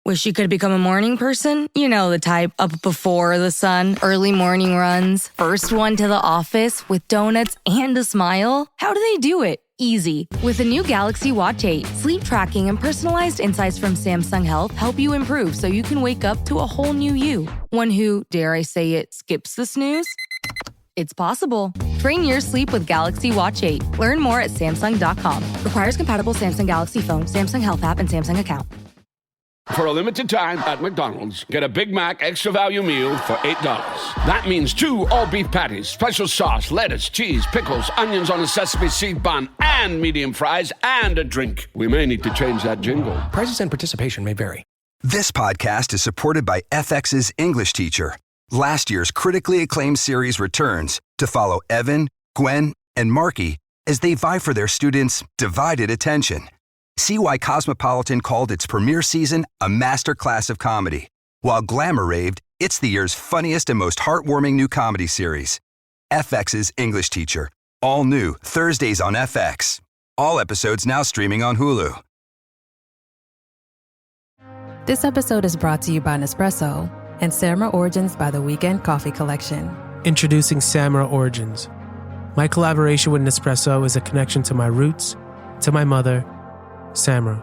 Wish you could become a morning person? You know the type, up before the sun, early morning runs, first one to the office with donuts and a smile. How do they do it? Easy. With the new Galaxy Watch 8, sleep tracking and personalized insights from Samsung Health help you improve so you can wake up to a whole new you. One who, dare I say it, skips the snooze? It's possible. Train your sleep with Galaxy Watch 8. Learn more at Samsung.com. Requires compatible Samsung Galaxy phone, Samsung Health app, and Samsung account. For a limited time at McDonald's, get a Big Mac extra value meal for $8. That means 2 all-beef patties, special sauce, lettuce, cheese, pickles, onions on a sesame seed bun, and medium fries, and a drink. We may need to change that jingle. Prices and participation may vary. This podcast is supported by FX's English Teacher. Last year's critically acclaimed series returns to follow Evan, Gwen, and Marky as they vie for their students' divided attention. See why Cosmopolitan called its premiere season a masterclass of comedy, while Glamour raved it's the year's funniest and most heartwarming new comedy series. FX's English Teacher, all new Thursdays on FX. All episodes now streaming on Hulu. This episode is brought to you by Nespresso and Samra Origins by the Weekend Coffee Collection. Introducing Samra Origins. My collaboration with Nespresso is a connection to my roots, to my mother, Samra.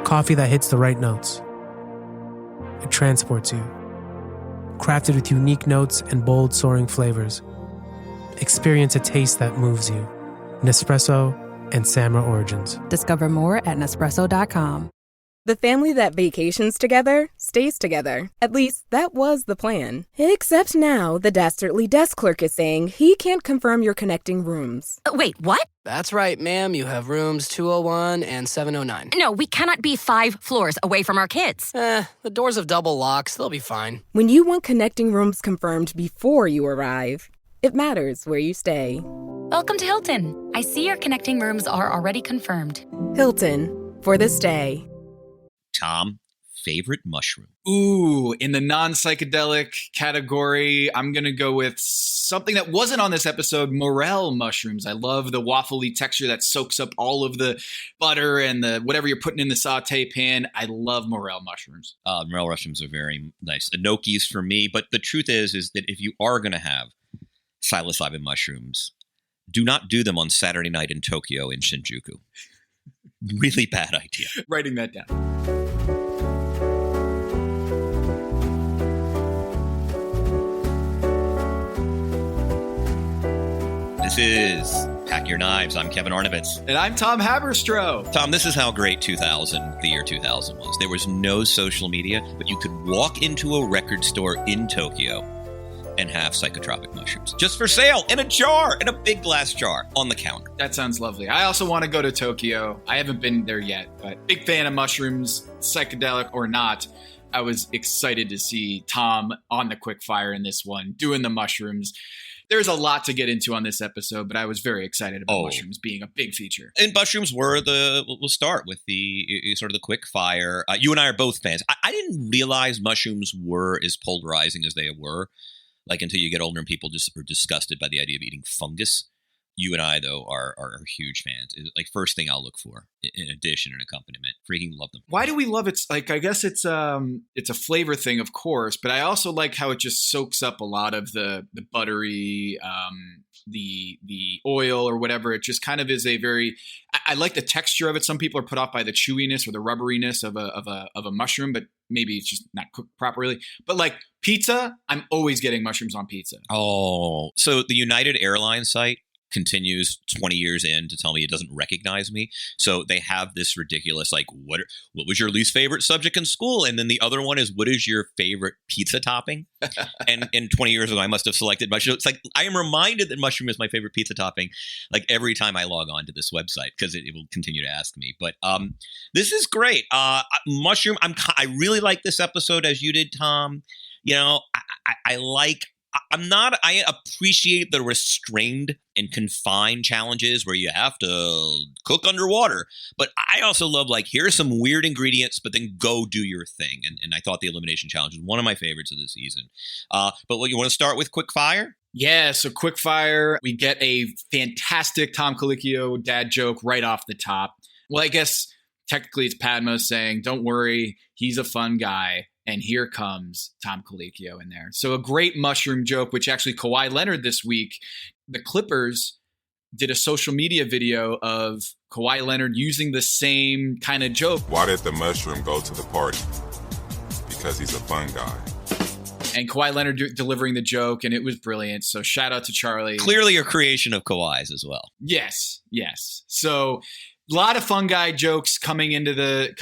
Coffee that hits the right notes. It transports you. Crafted with unique notes and bold soaring flavors. Experience a taste that moves you. Nespresso and Samra Origins. Discover more at Nespresso.com. The family that vacations together stays together. At least, that was the plan. Except now, the Dastardly desk clerk is saying he can't confirm your connecting rooms. Wait, what? That's right, ma'am. You have rooms 201 and 709. No, we cannot be 5 floors away from our kids. The doors have double locks. They'll be fine. When you want connecting rooms confirmed before you arrive, it matters where you stay. Welcome to Hilton. I see your connecting rooms are already confirmed. Hilton, for the stay. Tom, favorite mushroom? Ooh, in the non-psychedelic category, I'm going to go with something that wasn't on this episode, morel mushrooms. I love the waffly texture that soaks up all of the butter and the whatever you're putting in the saute pan. I love morel mushrooms. Morel mushrooms are very nice. Enokis for me, but the truth is that if you are going to have psilocybin mushrooms, do not do them on Saturday night in Tokyo in Shinjuku. Really bad idea. Writing that down. This is Pack Your Knives. I'm Kevin Arnovitz. And I'm Tom Haberstroh. Tom, this is how great the year 2000 was. There was no social media, but you could walk into a record store in Tokyo and have psychotropic mushrooms just for sale in a jar, in a big glass jar on the counter. That sounds lovely. I also want to go to Tokyo. I haven't been there yet, but big fan of mushrooms, psychedelic or not. I was excited to see Tom on the quick fire in this one, doing the mushrooms. There's a lot to get into on this episode, but I was very excited about mushrooms being a big feature. And mushrooms we'll start with the sort of the quick fire. You and I are both fans. I didn't realize mushrooms were as polarizing as they were. Like until you get older and people just are disgusted by the idea of eating fungus. You and I, though, are huge fans. It's like first thing I'll look for in a dish and an accompaniment. Freaking love them. Why do we love it? Like, I guess it's a flavor thing, of course, but I also like how it just soaks up a lot of the buttery, the oil or whatever. It just kind of is a very. I like the texture of it. Some people are put off by the chewiness or the rubberiness of a mushroom, but maybe it's just not cooked properly. But like pizza, I'm always getting mushrooms on pizza. Oh, so the United Airlines site continues 20 years in to tell me it doesn't recognize me. So they have this ridiculous, like, what was your least favorite subject in school? And then the other one is, what is your favorite pizza topping? and 20 years ago, I must have selected mushroom. It's like, I am reminded that mushroom is my favorite pizza topping, like every time I log on to this website, because it will continue to ask me. But this is great. Mushroom, I really like this episode, as you did, Tom. You know, I appreciate the restrained and confined challenges where you have to cook underwater. But I also love, like, here's some weird ingredients, but then go do your thing. And I thought the elimination challenge was one of my favorites of the season. But what, you want to start with quick fire? Yeah, so quick fire. We get a fantastic Tom Colicchio dad joke right off the top. Well, I guess technically it's Padma saying, don't worry, he's a fun guy. And here comes Tom Colicchio in there. So a great mushroom joke, which actually Kawhi Leonard this week, the Clippers did a social media video of Kawhi Leonard using the same kind of joke. Why did the mushroom go to the party? Because he's a fun guy. And Kawhi Leonard delivering the joke, and it was brilliant. So shout out to Charlie. Clearly a creation of Kawhi's as well. Yes. So a lot of fun guy jokes coming into the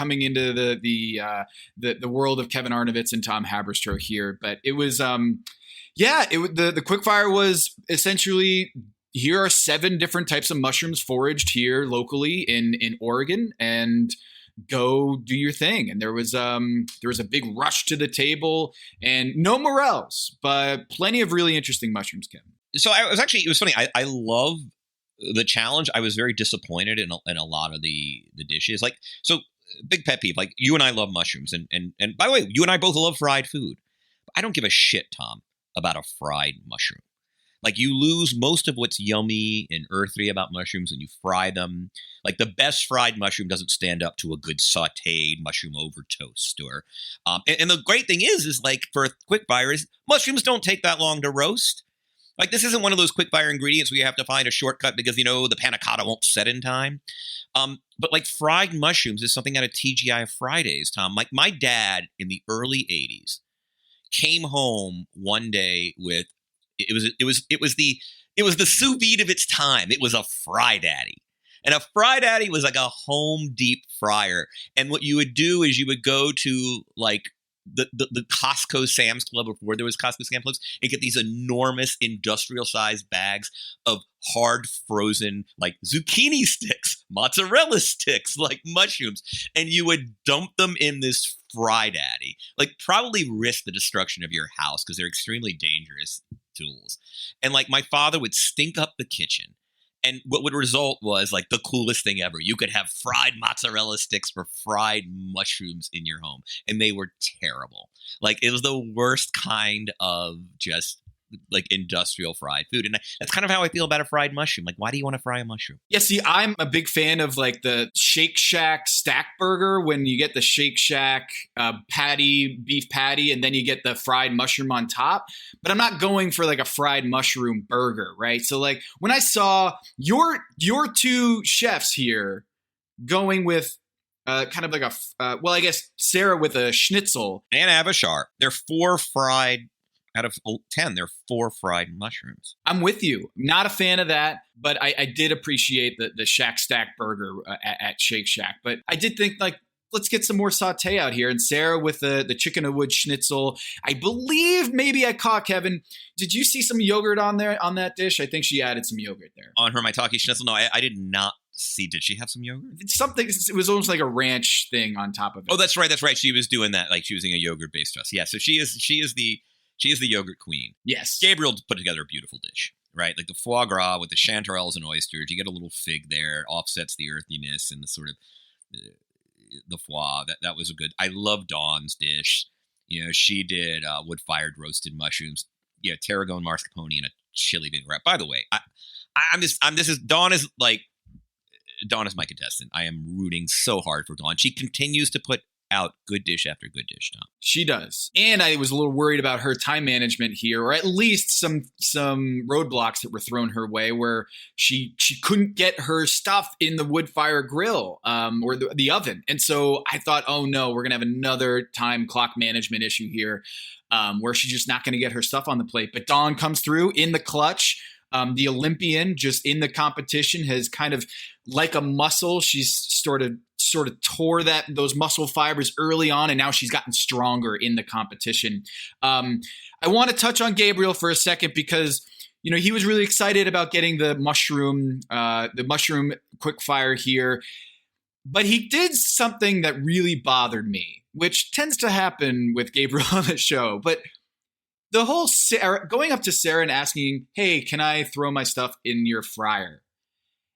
world of Kevin Arnovitz and Tom Haberstroh here. But it was the quickfire was essentially, here are 7 different types of mushrooms foraged here locally in Oregon, and go do your thing. And there was a big rush to the table, and no morels, but plenty of really interesting mushrooms, Kim. So it was funny. I love the challenge. I was very disappointed in a lot of the dishes. Like, so big pet peeve, like you and I love mushrooms. And by the way, you and I both love fried food. I don't give a shit, Tom, about a fried mushroom. Like, you lose most of what's yummy and earthy about mushrooms when you fry them. Like, the best fried mushroom doesn't stand up to a good sauteed mushroom over toast. Or, and the great thing is like, for a quick fire, is mushrooms don't take that long to roast. Like, this isn't one of those quick fire ingredients where you have to find a shortcut because, the panna cotta won't set in time. But like, fried mushrooms is something out of TGI Fridays, Tom. Like, my dad in the early 80s came home one day with, it was the sous vide of its time. It was a Fry Daddy. And a Fry Daddy was like a home deep fryer. And what you would do is you would go to like the Costco Sam's Club before there was Costco Sam's Clubs and get these enormous industrial sized bags of hard frozen like zucchini sticks, mozzarella sticks, like mushrooms. And you would dump them in this Fry Daddy, like probably risk the destruction of your house because they're extremely dangerous tools. And like, my father would stink up the kitchen. And what would result was like the coolest thing ever. You could have fried mozzarella sticks for fried mushrooms in your home. And they were terrible. Like, it was the worst kind of just like industrial fried food. And that's kind of how I feel about a fried mushroom. Like, why do you want to fry a mushroom? Yeah, see, I'm a big fan of like the Shake Shack stack burger, when you get the Shake Shack beef patty, and then you get the fried mushroom on top. But I'm not going for like a fried mushroom burger, right? So like, when I saw your 2 chefs here going with kind of like I guess Sarah with a schnitzel. And Avishar. They're 4 fried. Out of 10, they're 4 fried mushrooms. I'm with you. Not a fan of that, but I did appreciate the Shack Stack burger at Shake Shack. But I did think, like, let's get some more saute out here. And Sarah with the chicken and wood schnitzel. I believe maybe I caught Kevin. Did you see some yogurt on there on that dish? I think she added some yogurt there. On her maitake schnitzel? No, I did not see. Did she have some yogurt? Something. It was almost like a ranch thing on top of it. Oh, that's right. She was doing that, like, she was using a yogurt-based dress. Yeah, so she is the yogurt queen. Yes. Gabriel put together a beautiful dish, right? Like the foie gras with the chanterelles and oysters. You get a little fig there, offsets the earthiness and the sort of the foie. That was a good. I love Dawn's dish. She did wood-fired roasted mushrooms. Yeah, tarragon mascarpone and a chili vinaigrette. By the way, Dawn is my contestant. I am rooting so hard for Dawn. She continues to put out good dish after good dish, Tom. She does. And I was a little worried about her time management here, or at least some roadblocks that were thrown her way where she couldn't get her stuff in the wood fire grill or the oven. And so I thought, oh no, we're going to have another time clock management issue here where she's just not going to get her stuff on the plate. But Dawn comes through in the clutch. The Olympian just in the competition has kind of like a muscle. She's sort of tore those muscle fibers early on, and now she's gotten stronger in the competition. I want to touch on Gabriel for a second because he was really excited about getting the mushroom quickfire here, but he did something that really bothered me, which tends to happen with Gabriel on the show. But the whole going up to Sarah and asking, "Hey, can I throw my stuff in your fryer?"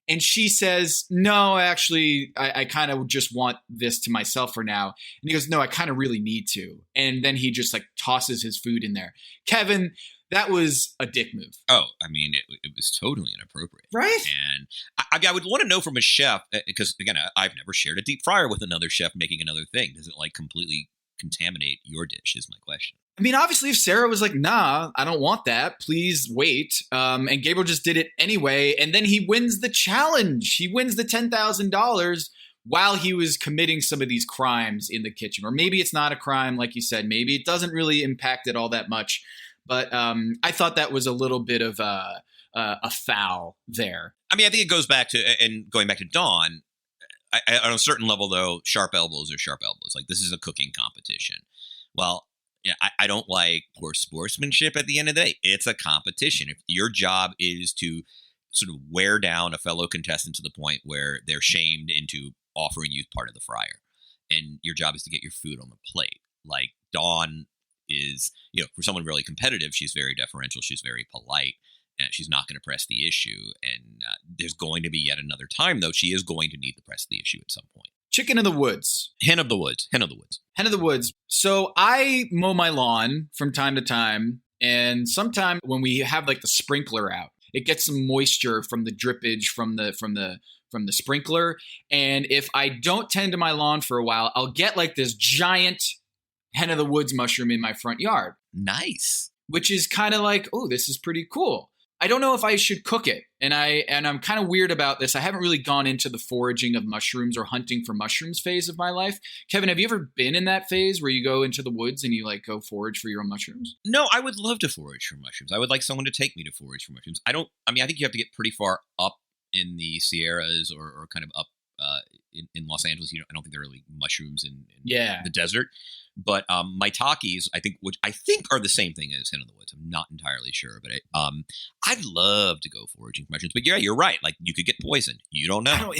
And she says, "No, actually, I kind of just want this to myself for now." And he goes, "No, I kind of really need to." And then he just like tosses his food in there. Kevin, that was a dick move. Oh, I mean, it was totally inappropriate. Right? And I would want to know from a chef, because, again, I've never shared a deep fryer with another chef making another thing. Does it, like, completely contaminate your dish is my question. I mean, obviously, if Sarah was like, nah, I don't want that, please wait. And Gabriel just did it anyway. And then he wins the challenge. He wins the $10,000 while he was committing some of these crimes in the kitchen. Or maybe it's not a crime, like you said. Maybe it doesn't really impact it all that much. But I thought that was a little bit of a foul there. I mean, I think it goes back to, and going back to Dawn, on a certain level, though, sharp elbows are sharp elbows. Like, this is a cooking competition. Well, yeah, I don't like poor sportsmanship at the end of the day. It's a competition. If your job is to sort of wear down a fellow contestant to the point where they're shamed into offering you part of the fryer, and your job is to get your food on the plate. Like, Dawn is, for someone really competitive, she's very deferential. She's very polite. And she's not going to press the issue. And there's going to be yet another time, though, she is going to need to press the issue at some point. Chicken in the woods. Hen of the woods. Hen of the woods. Hen of the woods. So I mow my lawn from time to time. And sometime when we have like the sprinkler out, it gets some moisture from the drippage from the sprinkler. And if I don't tend to my lawn for a while, I'll get like this giant hen of the woods mushroom in my front yard. Nice. Which is kind of like, oh, this is pretty cool. I don't know if I should cook it. And I'm kind of weird about this. I haven't really gone into the foraging of mushrooms or hunting for mushrooms phase of my life. Kevin, have you ever been in that phase where you go into the woods and you like go forage for your own mushrooms? No, I would love to forage for mushrooms. I would like someone to take me to forage for mushrooms. I think you have to get pretty far up in the Sierras or kind of up in Los Angeles. I don't think there are really mushrooms in the desert. But maitakes, which I think are the same thing as hen of the woods. I'm not entirely sure, but I'd love to go foraging for mushrooms. But yeah, you're right. Like, you could get poisoned. You don't know.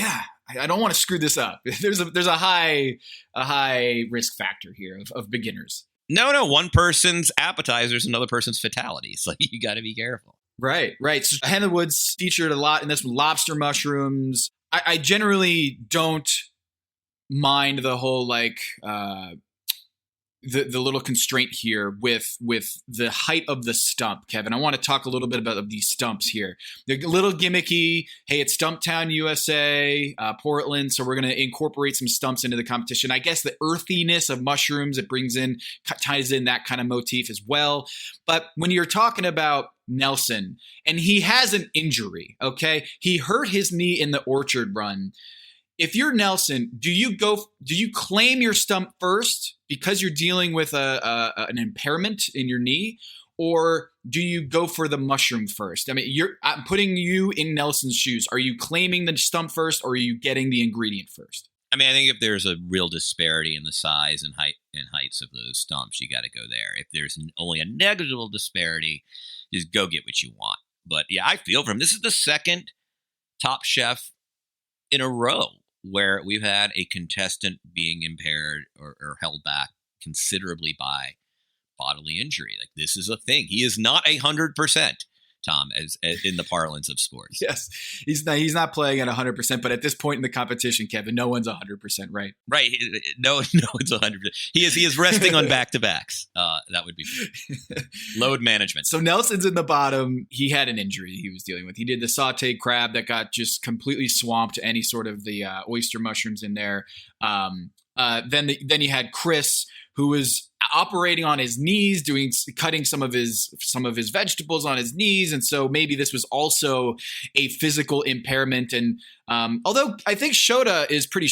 I don't want to screw this up. There's a high risk factor here of beginners. No. One person's appetizers, another person's fatalities. So you got to be careful. Right. So hen of the woods featured a lot in this one. Lobster mushrooms. I generally don't mind the whole like. The little constraint here with the height of the stump, Kevin. I want to talk a little bit about these stumps here. They're a little gimmicky. Hey, it's Stumptown, USA, Portland, so we're going to incorporate some stumps into the competition. I guess the earthiness of mushrooms, it ties in that kind of motif as well. But when you're talking about Nelson, and he has an injury, okay? He hurt his knee in the orchard run. If you're Nelson, do you claim your stump first because you're dealing with an impairment in your knee, or do you go for the mushroom first? I mean, I'm putting you in Nelson's shoes. Are you claiming the stump first, or are you getting the ingredient first? I mean, I think if there's a real disparity in the size and heights of those stumps, you got to go there. If there's only a negligible disparity, just go get what you want. But yeah, I feel for him. This is the second Top Chef in a row where we've had a contestant being impaired or held back considerably by bodily injury. Like, this is a thing. He is not 100%, Tom, as in the parlance of sports. Yes, he's not playing at 100%. But at this point in the competition, Kevin, no one's 100%, right? Right. No one's 100%. He is resting on back-to-backs. That would be load management. So Nelson's in the bottom. He had an injury he was dealing with. He did the sauteed crab that got just completely swamped any sort of the oyster mushrooms in there. Then you had Chris, who was operating on his knees, cutting some of his vegetables on his knees, and so maybe this was also a physical impairment. And although I think Shota is pretty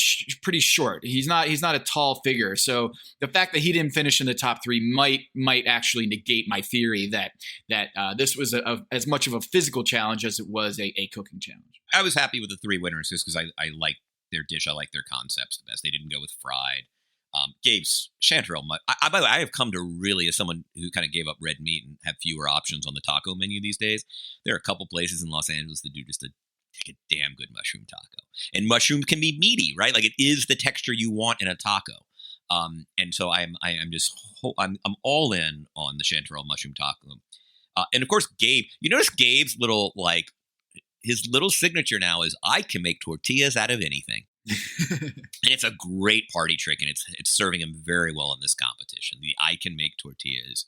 short, he's not a tall figure, so the fact that he didn't finish in the top three might actually negate my theory that this was as much of a physical challenge as it was a cooking challenge. I was happy with the three winners just because I like their dish. I like their concepts the best. They didn't go with fried. Gabe's chanterelle. By the way, I have come to really, as someone who kind of gave up red meat and have fewer options on the taco menu these days, there are a couple places in Los Angeles that do just a damn good mushroom taco. And mushroom can be meaty, right? Like, it is the texture you want in a taco. And so I'm all in on the chanterelle mushroom taco. And of course, Gabe. You notice Gabe's his little signature now is, I can make tortillas out of anything. And it's a great party trick, and it's serving him very well in this competition. The I can make tortillas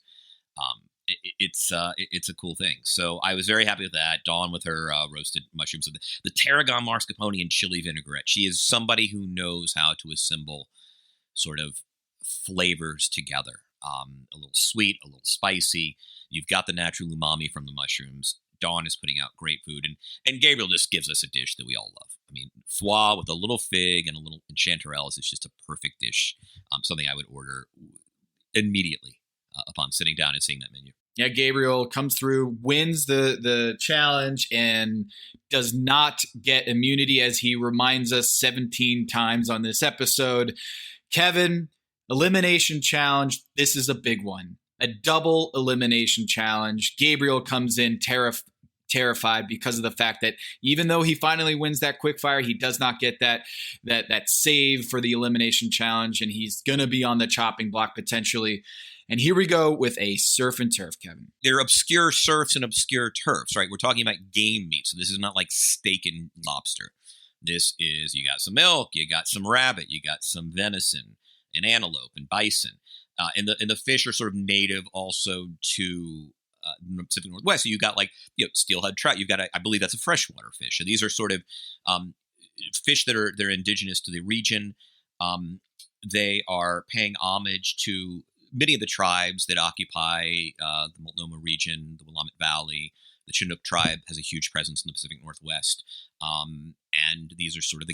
it's a cool thing. So I was very happy with that. Dawn with her roasted mushrooms, the tarragon mascarpone and chili vinaigrette. She is somebody who knows how to assemble sort of flavors together. A little sweet, a little spicy. You've got the natural umami from the mushrooms. Dawn is putting out great food, and Gabriel just gives us a dish that we all love. I mean, foie with a little fig and a little chanterelles is just a perfect dish. Something I would order immediately upon sitting down and seeing that menu. Yeah, Gabriel comes through, wins the challenge, and does not get immunity, as he reminds us 17 times on this episode. Kevin, elimination challenge. This is a big one. A double elimination challenge. Gabriel comes in terrified because of the fact that even though he finally wins that quickfire, he does not get that save for the elimination challenge, and he's going to be on the chopping block potentially. And here we go with a surf and turf, Kevin. They're obscure surfs and obscure turfs, right? We're talking about game meat, so this is not like steak and lobster. This is, you got some elk, you got some rabbit, you got some venison and antelope and bison. And the fish are sort of native also to the Pacific Northwest. So you got like steelhead trout. You've got I believe that's a freshwater fish. So these are sort of fish they're indigenous to the region. They are paying homage to many of the tribes that occupy the Multnomah region, the Willamette Valley. The Chinook tribe has a huge presence in the Pacific Northwest, and these are sort of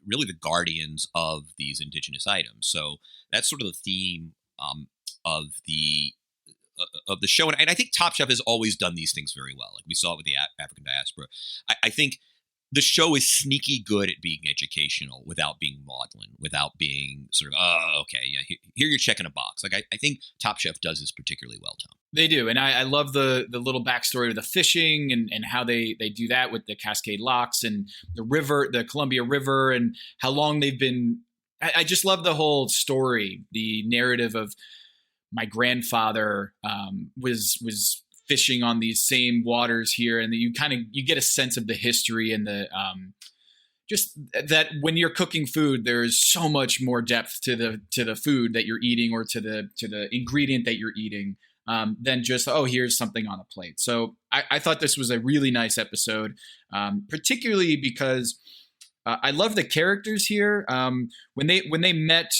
really the guardians of these indigenous items. So that's sort of the theme of the show, and I think Top Chef has always done these things very well. Like we saw it with the African diaspora. I think the show is sneaky good at being educational without being maudlin, without being sort of okay, yeah, here you're checking a box. Like I think Top Chef does this particularly well, Tom. They do, and I love the little backstory of the fishing and how they do that with the Cascade Locks and the river, the Columbia River, and how long they've been. I just love the whole story, the narrative of my grandfather was fishing on these same waters here, and you get a sense of the history and the just that when you're cooking food, there's so much more depth to the food that you're eating or to the ingredient that you're eating than just here's something on a plate. So I thought this was a really nice episode, particularly because I love the characters here. When they met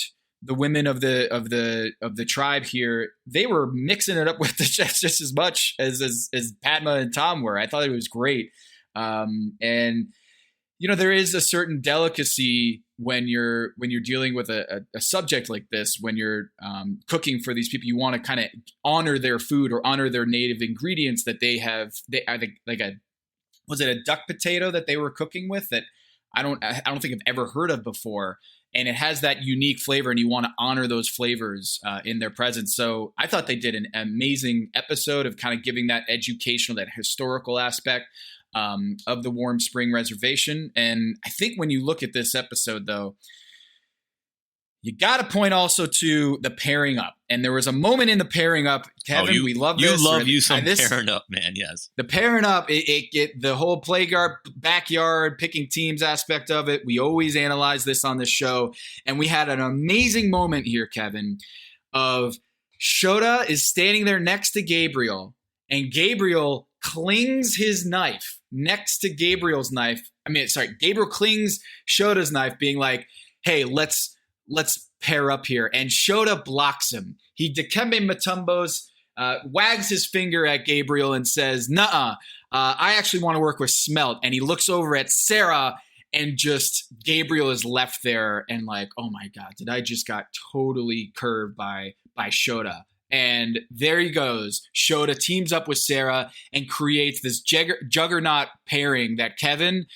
the women of the tribe here, they were mixing it up with the chefs just as much as Padma and Tom were. I thought it was great. And there is a certain delicacy when you're dealing with a subject like this, when you're cooking for these people. You want to kind of honor their food or honor their native ingredients that they have. Was it a duck potato that they were cooking with that I don't think I've ever heard of before. And it has that unique flavor, and you want to honor those flavors in their presence. So I thought they did an amazing episode of kind of giving that educational, that historical aspect of the Warm Spring Reservation. And I think when you look at this episode, though, you got to point also to the pairing up. And there was a moment in the pairing up, Kevin, we love this. You love some pairing up, man, yes. The pairing up, it the whole playground, backyard, picking teams aspect of it. We always analyze this on the show. And we had an amazing moment here, Kevin, of Shota is standing there next to Gabriel, and Gabriel clings his knife next to Gabriel's knife. Gabriel clings Shota's knife, being like, hey, let's pair up here. And Shota blocks him. He Dikembe Mutombos, wags his finger at Gabriel and says, nuh-uh, I actually want to work with Smelt. And he looks over at Sarah, and just Gabriel is left there and like, oh my God, did I just got totally curved by Shota. And there he goes. Shota teams up with Sarah and creates this juggernaut pairing that, Kevin,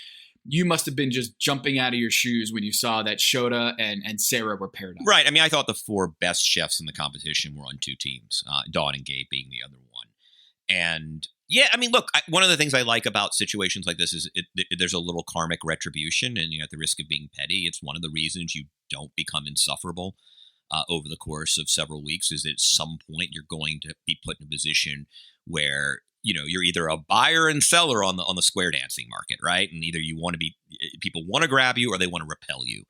you must have been just jumping out of your shoes when you saw that Shota and Sarah were paired up. Right. I thought the four best chefs in the competition were on two teams, Dawn and Gabe being the other one. And yeah, look, one of the things I like about situations like this is there's a little karmic retribution, and at the risk of being petty, it's one of the reasons you don't become insufferable over the course of several weeks, is that at some point you're going to be put in a position where you're either a buyer and seller on the square dancing market, right? And either people want to grab you or they want to repel you,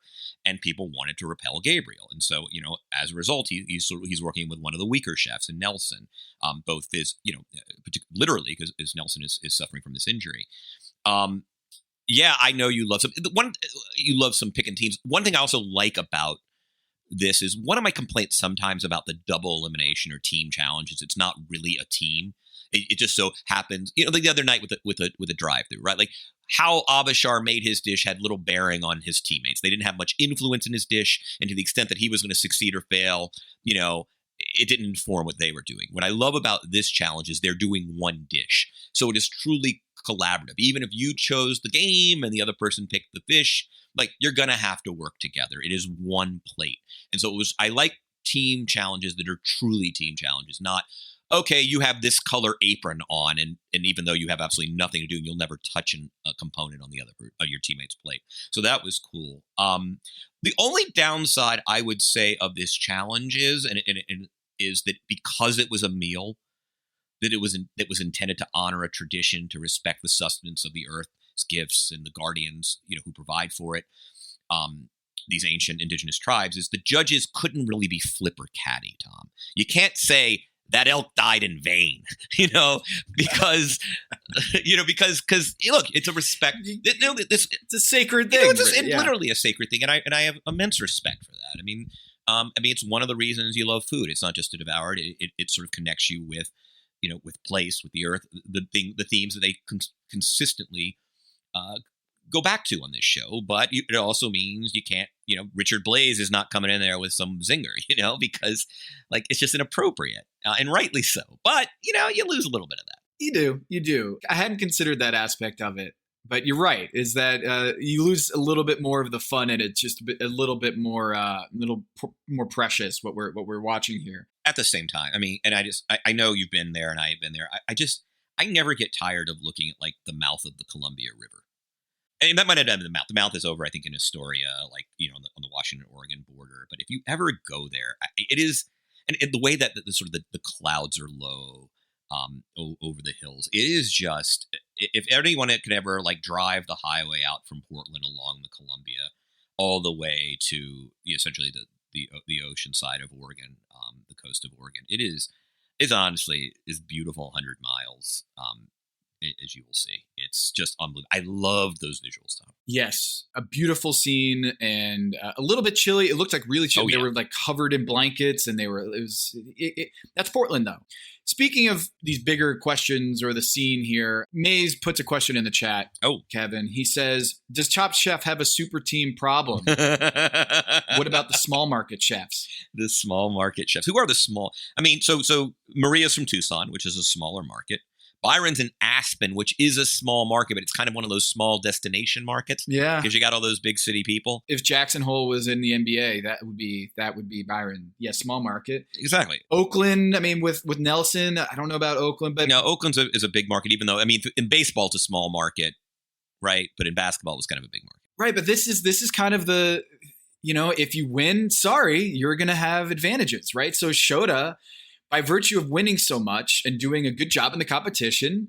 and people wanted to repel Gabriel, and so as a result, he's working with one of the weaker chefs, and Nelson, both is literally because Nelson is suffering from this injury. Yeah, I know you love some picking teams. One thing I also like about this is one of my complaints sometimes about the double elimination or team challenges. It's not really a team. It just so happens, like the other night with a drive-through, right? Like how Abishar made his dish had little bearing on his teammates. They didn't have much influence in his dish, and to the extent that he was going to succeed or fail, it didn't inform what they were doing. What I love about this challenge is they're doing one dish, so it is truly collaborative. Even if you chose the game and the other person picked the fish, like you're going to have to work together. It is one plate, and so I like team challenges that are truly team challenges, not okay, you have this color apron on, and even though you have absolutely nothing to do, you'll never touch a component on your teammate's plate. So that was cool. The only downside I would say of this challenge is that because it was a meal, that it was intended to honor a tradition, to respect the sustenance of the earth's gifts and the guardians, who provide for it. These ancient indigenous tribes, is the judges couldn't really be flip or catty, Tom. You can't say that elk died in vain, because look, it's a respect. It's a sacred thing. It's literally a sacred thing, and I have immense respect for that. I mean, it's one of the reasons you love food. It's not just to devour it. It sort of connects you with, with place, with the earth, the themes that they consistently go back to on this show. But it also means you can't, Richard Blaze is not coming in there with some zinger, because it's just inappropriate, and rightly so. But, you lose a little bit of that. You do. I hadn't considered that aspect of it, but you're right, is that you lose a little bit more of the fun, and it's just a little bit more, more precious what we're watching here. At the same time, I mean, and I know you've been there and I've been there. I never get tired of looking at the mouth of the Columbia River. And that might have done the mouth. The mouth is over, I think, in Astoria, on the Washington-Oregon border. But if you ever go there, it is, and the way that the clouds are low over the hills, it is just, if anyone could ever drive the highway out from Portland along the Columbia all the way to essentially the ocean side of Oregon, the coast of Oregon, it's honestly is beautiful 100 miles. As you will see, it's just unbelievable. I love those visuals, Tom. Yes, a beautiful scene, and a little bit chilly. It looked really chilly. Oh, yeah. They were covered in blankets, and that's Portland, though. Speaking of these bigger questions or the scene here, Maze puts a question in the chat. Oh, Kevin, he says, "Does Top Chef have a super team problem? What about the small market chefs?" The small market chefs. Who are the small? I mean, so Maria's from Tucson, which is a smaller market. Byron's in Aspen, which is a small market, but it's kind of one of those small destination markets. Yeah, because you got all those big city people. If Jackson Hole was in the NBA, that would be Byron. Yeah, small market. Exactly. Oakland. I mean, with Nelson, I don't know about Oakland, but no, Oakland is a big market. Even though, I mean, in baseball it's a small market, right? But in basketball it was kind of a big market, right? But this is kind of the, if you win, sorry, you're going to have advantages, right? So Shota, by virtue of winning so much and doing a good job in the competition,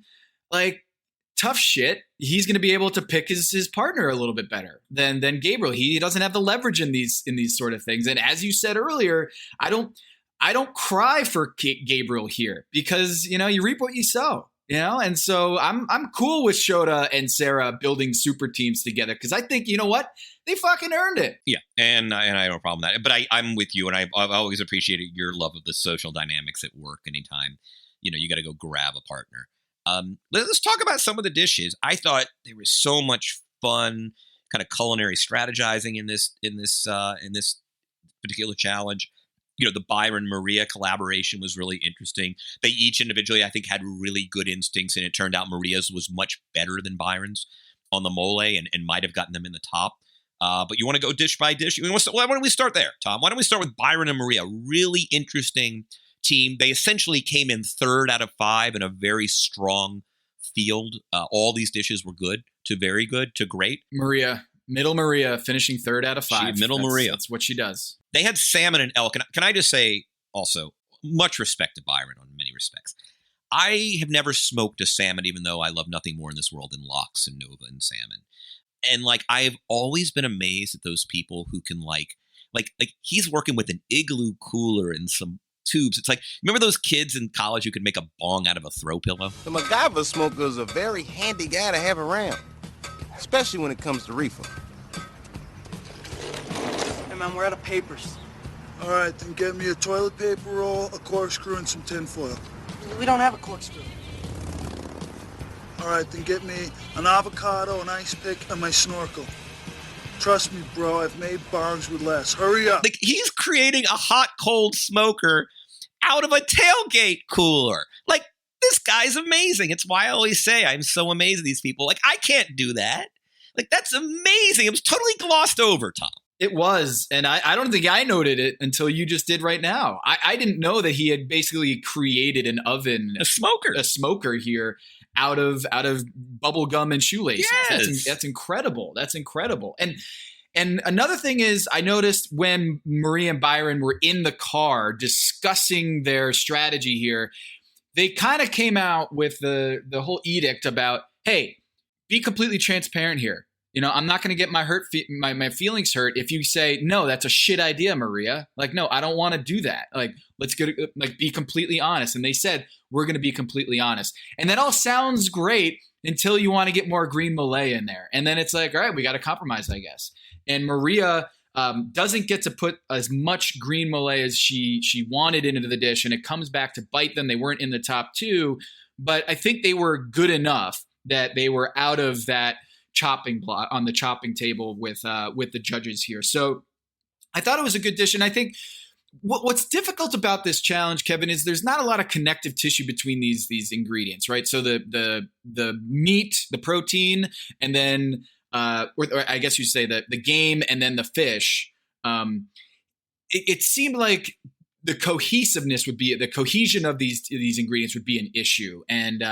tough shit, he's going to be able to pick his partner a little bit better than Gabriel. He doesn't have the leverage in these sort of things. And as you said earlier, I don't cry for Gabriel here, because you reap what you sow. And so I'm cool with Shota and Sarah building super teams together, because I think, what? They fucking earned it. Yeah, and I have no problem with that. But I'm with you, and I've always appreciated your love of the social dynamics at work. Anytime, you got to go grab a partner. Let's talk about some of the dishes. I thought there was so much fun kind of culinary strategizing in this particular challenge. The Byron Maria collaboration was really interesting. They each individually, I think, had really good instincts, and it turned out Maria's was much better than Byron's on the mole, and might have gotten them in the top. But you want to go dish by dish? Why don't we start there, Tom? Why don't we start with Byron and Maria? Really interesting team. They essentially came in 3rd out of 5 in a very strong field. All these dishes were good to very good to great. Middle Maria finishing 3rd out of 5. Maria. That's what she does. They had salmon and elk. And can I just say also, much respect to Byron on many respects. I have never smoked a salmon, even though I love nothing more in this world than lox and Nova and salmon. And like, I've always been amazed at those people who can like he's working with an igloo cooler and some tubes. It's like, remember those kids in college who could make a bong out of a throw pillow? The MacGyver smoker is a very handy guy to have around, especially when it comes to reefer. Hey man, we're out of papers. All right, then get me a toilet paper roll, a corkscrew, and some tinfoil. We don't have a corkscrew. All right, then get me an avocado, an ice pick, and my snorkel. Trust me, bro, I've made bongs with less. Hurry up. Like, he's creating a hot, cold smoker out of a tailgate cooler. Like, this guy's amazing. It's why I always say I'm so amazed at these people. Like, I can't do that. Like, that's amazing. It was totally glossed over, Tom. It was, and I don't think I noted it until you just did right now. I didn't know that he had basically created an oven, a smoker here out of bubble gum and shoelaces. Yes. That's incredible. That's incredible. And another thing is, I noticed when Maria and Byron were in the car discussing their strategy here, they kind of came out with the whole edict about, hey, be completely transparent here. You know, I'm not going to get my feelings hurt if you say, no, that's a shit idea, Maria. Like, no, I don't want to do that. Like, let's be completely honest. And they said, we're going to be completely honest. And that all sounds great until you want to get more green Malay in there. And then it's like, all right, we got to compromise, I guess. And Maria doesn't get to put as much green Malay as she wanted into the dish. And it comes back to bite them. They weren't in the top two, but I think they were good enough that they were out of that chopping block on the chopping table with the judges here. So I thought it was a good dish. And I think what's difficult about this challenge, Kevin, is there's not a lot of connective tissue between these ingredients, right? So the meat, the protein, and then or I guess you say that the game and then the fish. It seemed like the cohesion of these ingredients would be an issue. And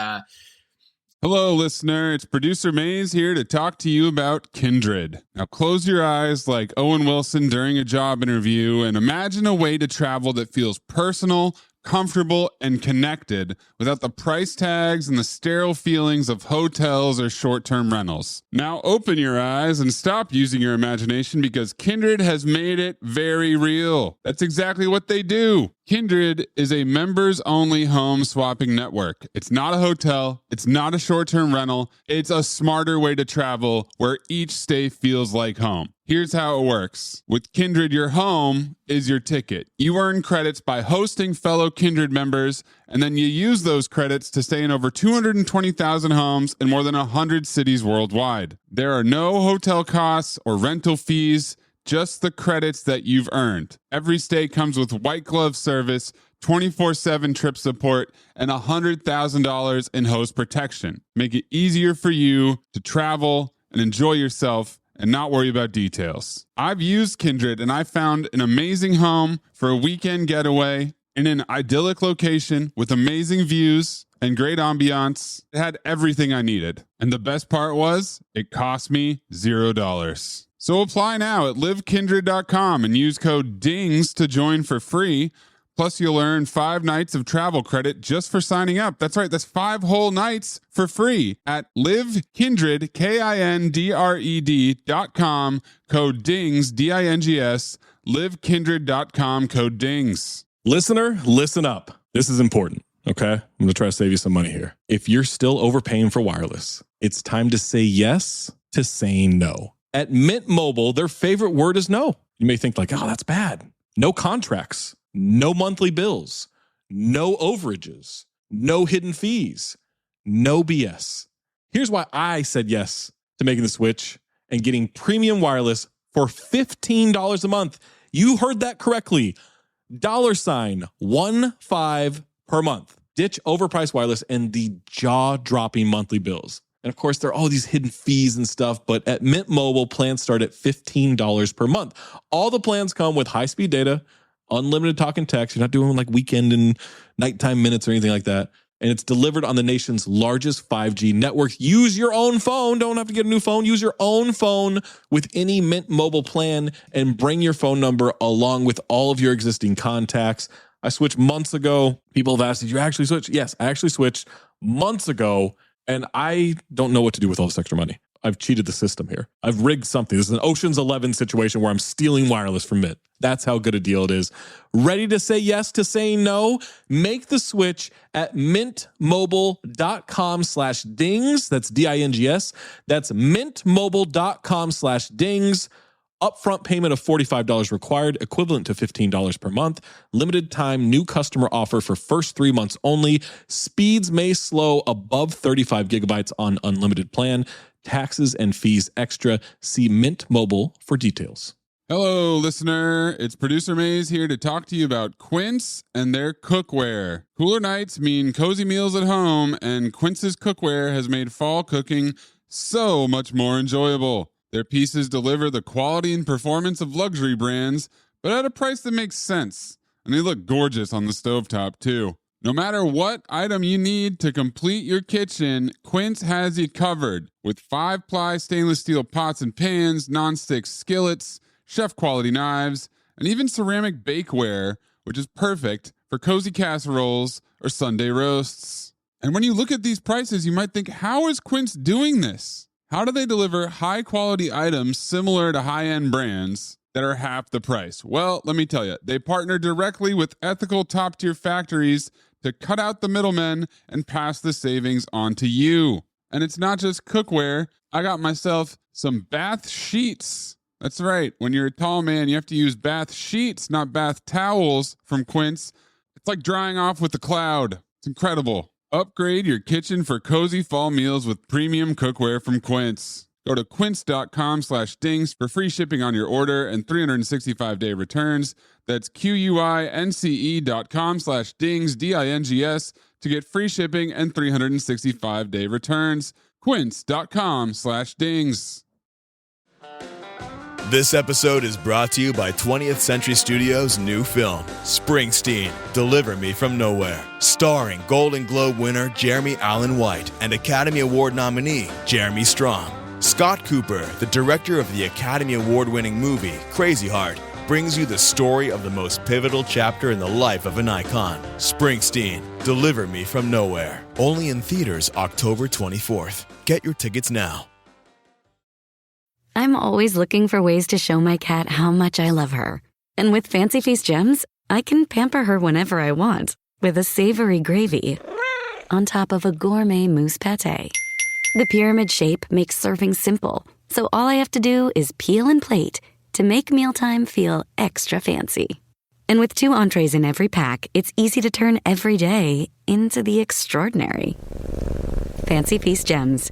hello, listener. It's producer Maze here to talk to you about Kindred. Now close your eyes like Owen Wilson during a job interview and imagine a way to travel that feels personal, comfortable, and connected without the price tags and the sterile feelings of hotels or short-term rentals. Now open your eyes and stop using your imagination because Kindred has made it very real. That's exactly what they do. Kindred is a members-only home swapping network. It's not a hotel. It's not a short-term rental. It's a smarter way to travel where each stay feels like home. Here's how it works. With Kindred, your home is your ticket. You earn credits by hosting fellow Kindred members, and then you use those credits to stay in over 220,000 homes in more than 100 cities worldwide. There are no hotel costs or rental fees, just the credits that you've earned. Every stay comes with white glove service, 24/7 trip support, and $100,000 in host protection. Make it easier for you to travel and enjoy yourself and not worry about details. I've used Kindred and I found an amazing home for a weekend getaway in an idyllic location with amazing views and great ambiance. It had everything I needed. And the best part was, it cost me $0. So apply now at livekindred.com and use code DINGS to join for free. Plus, you'll earn 5 nights of travel credit just for signing up. That's right, that's 5 whole nights for free at livekindred, KINDRED.com, code DINGS, DINGS, livekindred.com, code DINGS. Listener, listen up. This is important, okay? I'm going to try to save you some money here. If you're still overpaying for wireless, it's time to say yes to saying no. At Mint Mobile, their favorite word is no. You may think like, oh, that's bad. No contracts. No monthly bills, no overages, no hidden fees, no BS. Here's why I said yes to making the switch and getting premium wireless for $15 a month. You heard that correctly. $15 per month. Ditch overpriced wireless and the jaw-dropping monthly bills. And of course, there are all these hidden fees and stuff, but at Mint Mobile, plans start at $15 per month. All the plans come with high-speed data, unlimited talk and text. You're not doing like weekend and nighttime minutes or anything like that. And it's delivered on the nation's largest 5G network. Use your own phone. Don't have to get a new phone. Use your own phone with any Mint Mobile plan and bring your phone number along with all of your existing contacts. I switched months ago. People have asked, did you actually switch? Yes, I actually switched months ago, and I don't know what to do with all this extra money. I've cheated the system here. I've rigged something. This is an Ocean's 11 situation where I'm stealing wireless from Mint. That's how good a deal it is. Ready to say yes to saying no? Make the switch at mintmobile.com/dings. That's DINGS. That's mintmobile.com/dings. Upfront payment of $45 required, equivalent to $15 per month. Limited time new customer offer for first 3 months only. Speeds may slow above 35 gigabytes on unlimited plan. Taxes and fees extra. See Mint Mobile for details. Hello, listener. It's Producer Maze here to talk to you about Quince and their cookware. Cooler nights mean cozy meals at home, and Quince's cookware has made fall cooking so much more enjoyable. Their pieces deliver the quality and performance of luxury brands, but at a price that makes sense. And they look gorgeous on the stovetop, too. No matter what item you need to complete your kitchen, Quince has you covered. With 5-ply stainless steel pots and pans, nonstick skillets, chef-quality knives, and even ceramic bakeware, which is perfect for cozy casseroles or Sunday roasts. And when you look at these prices, you might think, how is Quince doing this? How do they deliver high-quality items similar to high-end brands that are half the price? Well, let me tell you, they partner directly with ethical top-tier factories to cut out the middlemen and pass the savings on to you. And it's not just cookware. I got myself some bath sheets. That's right. When you're a tall man, you have to use bath sheets, not bath towels from Quince. It's like drying off with a cloud. It's incredible. Upgrade your kitchen for cozy fall meals with premium cookware from Quince. Go to quince.com/dings for free shipping on your order and 365-day returns. That's QUINCE.com/dings, DINGS, to get free shipping and 365-day returns. Quince.com/dings. This episode is brought to you by 20th Century Studios' new film, Springsteen, Deliver Me From Nowhere, starring Golden Globe winner Jeremy Allen White and Academy Award nominee Jeremy Strong. Scott Cooper, the director of the Academy Award-winning movie Crazy Heart, brings you the story of the most pivotal chapter in the life of an icon. Springsteen, Deliver Me From Nowhere. Only in theaters October 24th. Get your tickets now. I'm always looking for ways to show my cat how much I love her. And with Fancy Feast gems, I can pamper her whenever I want with a savory gravy on top of a gourmet mousse pâté. The pyramid shape makes serving simple, so all I have to do is peel and plate to make mealtime feel extra fancy. And with 2 entrees in every pack, it's easy to turn every day into the extraordinary. Fancy Feast gems.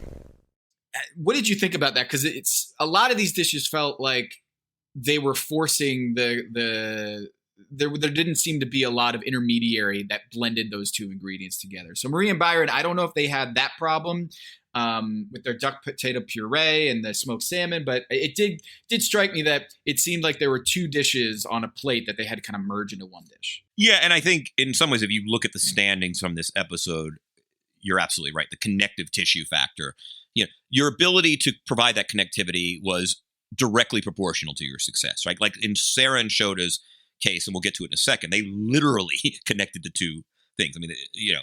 What did you think about that? Because it's a lot of these dishes felt like they were forcing there didn't seem to be a lot of intermediary that blended those 2 ingredients together. So Marie and Byron, I don't know if they had that problem with their duck potato puree and the smoked salmon, but it did strike me that it seemed like there were 2 dishes on a plate that they had to kind of merge into one dish. Yeah, and I think in some ways, if you look at the standings from this episode, you're absolutely right. The connective tissue factor. You know, your ability to provide that connectivity was directly proportional to your success, right? Like in Sarah and Shota's case, and we'll get to it in a second, they literally connected the 2 things. I mean,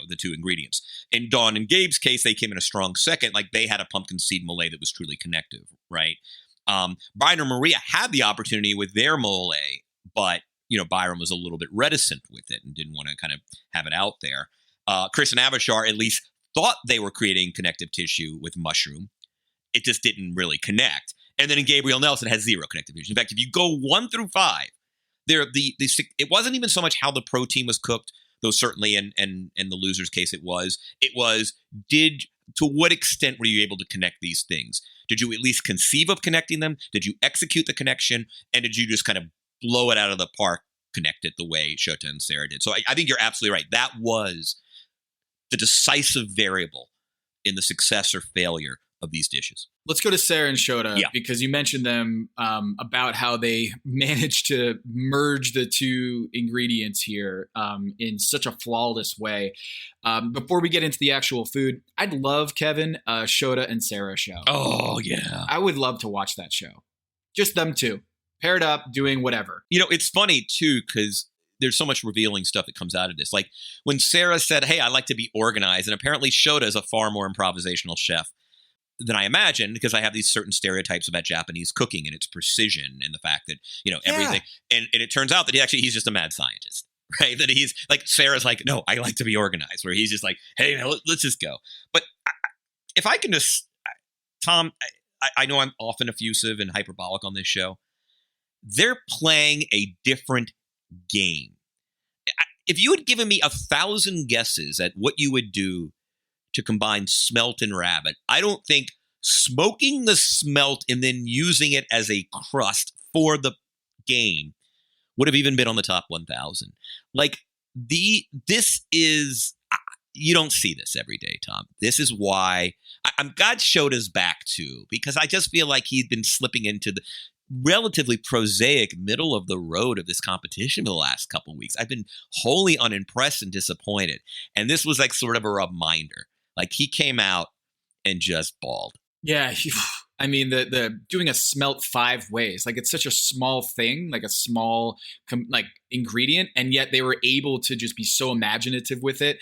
the 2 ingredients. In Dawn and Gabe's case, they came in a strong second. Like they had a pumpkin seed mole that was truly connective, right? Byron and Maria had the opportunity with their mole, but Byron was a little bit reticent with it and didn't want to kind of have it out there. Chris and Avishar at least thought they were creating connective tissue with mushroom. It just didn't really connect. And then in Gabriel Nelson has 0 connective tissue. In fact, if you go 1 through 5, it wasn't even so much how the protein was cooked, though certainly in the loser's case it was. It was, to what extent were you able to connect these things? Did you at least conceive of connecting them? Did you execute the connection? And did you just kind of blow it out of the park, connect it the way Shota and Sarah did? So I think you're absolutely right. That was the decisive variable in the success or failure of these dishes. Let's go to Sarah and Shota, because you mentioned them about how they managed to merge the 2 ingredients here in such a flawless way. Before we get into the actual food, I'd love, Kevin, a Shota and Sarah show. Oh, yeah. I would love to watch that show. Just them 2. Paired up, doing whatever. It's funny, too, because there's so much revealing stuff that comes out of this. Like when Sarah said, "Hey, I like to be organized," and apparently Shota is a far more improvisational chef than I imagined, because I have these certain stereotypes about Japanese cooking and its precision and the fact that, everything. And it turns out that he's just a mad scientist, right? That he's like, Sarah's like, "No, I like to be organized," where he's just like, "Hey, let's just go." But if I can just, Tom, I know I'm often effusive and hyperbolic on this show. They're playing a different game. If you had given me 1,000 guesses at what you would do to combine smelt and rabbit, I don't think smoking the smelt and then using it as a crust for the game would have even been on the top 1,000. Like this is, you don't see this every day, Tom. This is why I'm glad Shota's back too, because I just feel like he'd been slipping into the relatively prosaic middle of the road of this competition for the last couple of weeks. I've been wholly unimpressed and disappointed. And this was like sort of a reminder. Like he came out and just bawled. Yeah. I mean, the doing a smelt 5 ways, like it's such a small thing, like a small ingredient. And yet they were able to just be so imaginative with it